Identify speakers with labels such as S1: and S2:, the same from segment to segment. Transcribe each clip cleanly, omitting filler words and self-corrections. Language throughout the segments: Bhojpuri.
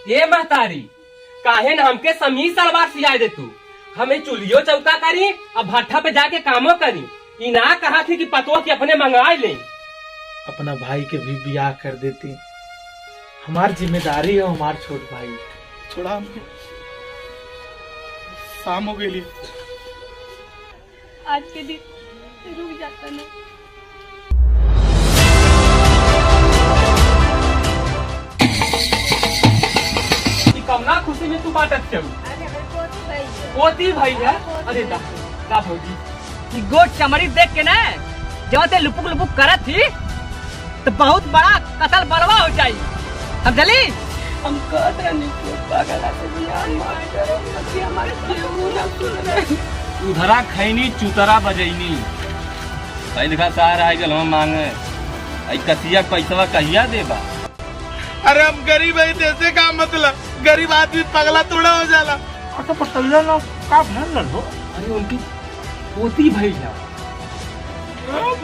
S1: ये महतारी काहे न हमके समीज सलवार सिया दे तू। हमें चुलियो चौका करी और भट्ठा पे जाके कामो करी। ई ना कहा थी कि पतों की अपने मंगाई ले।
S2: अपना भाई के भी ब्याह कर देती। हमार जिम्मेदारी है हमार छोट भाई। थोड़ा हमके शाम हो गई।
S3: आज के दिन रुक जाता ना।
S1: कमना खुशी में तू बाटत क्यों? पोती भाई है। अरे दा भौजी
S4: गोट चमड़ी देख के ना जब ते लुपुक लुपुक करत थी तो बहुत बड़ा कतल बलवा हो जाई। हम चली
S3: हम कहत रहनी कि पागल से बियाह मत करो, मत हमारे केहू ना सुन रहे।
S1: उधरा खैनी चुतरा बजैनी पहले का सार आ गल हम मांगे आई कसिया पैसा कहिया देबा।
S2: अरे हम गरीब है जैसे का मतलब गरीब आदमी पगला थोड़ा हो जाला। तो पटैया ना का भन लो।
S1: अरे उनकी पोती भाई है।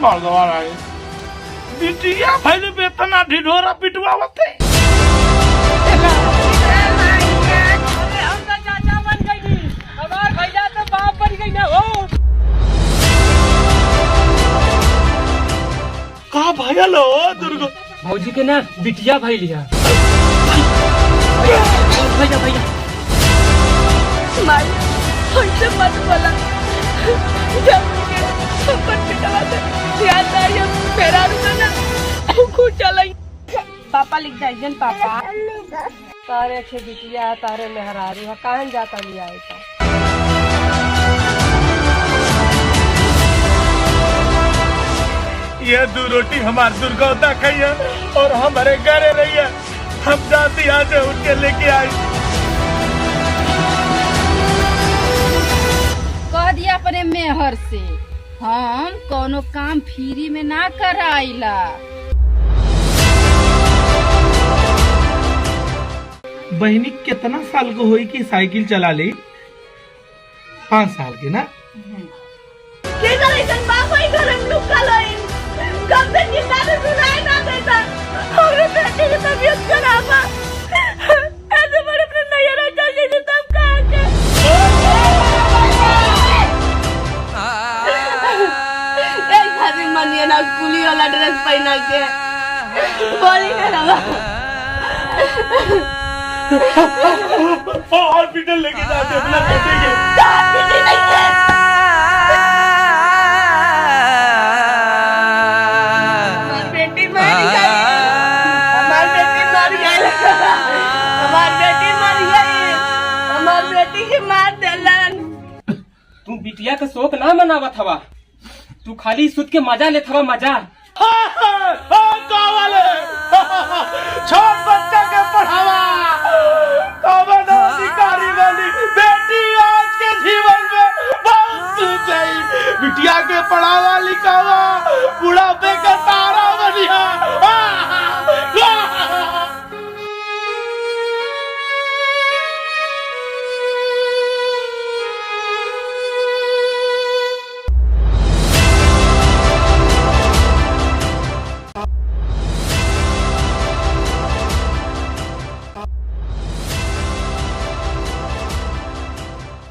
S2: मर्दवा आए बिटिया भाई बेतना ढिढोरा पिटवावते।
S4: हम तो चाचा बन गई हमार भैया तो बाप बन गई ना हो।
S2: का भैया लो दुर्गो
S1: भौजी के ना बिटिया भाई लिया।
S4: भैया भैया
S3: माई हमसे मत बोला। जब मुझे अपन पिटवा दे याद आई हम फेरा रुका ना खुद चलाई। पापा लिख जाए जन पापा तारे अच्छे बिटिया तारे मेहरारू है कहाँ जाता लिया ऐसा।
S2: ये दो रोटी हमार दुर्गौता खाइए और हमारे घरे रहिए। हम जाती यहाँ से उनके लेके आई।
S5: कह दिया अपने मेहर से हम कोनो काम फ्री में ना कराइला।
S2: बहनी कितना साल को हुई कि साइकिल चला ली? 5 साल की ना।
S3: कब से चिंता में सुनाई ना देता और बेटी की तबीयत खराब है। ऐसे बड़े अपने नैया चल गई तब कहाँ के एक खातिर मनिए ना स्कूली वाला ड्रेस पहना के बोली ना
S2: हॉस्पिटल लेके जाते अपना बेटे के।
S1: तू बिटिया का शौक ना मनावत हवा। तू खाली सुत के मजा लेत हवा मजा।
S2: छोट बच्चा के पढ़ावा अधिकारी वाली बेटी आज के जीवन में बहुत चाहिए। बिटिया के पढ़ावा लिखावा बुढ़ापे का तारा बनिया।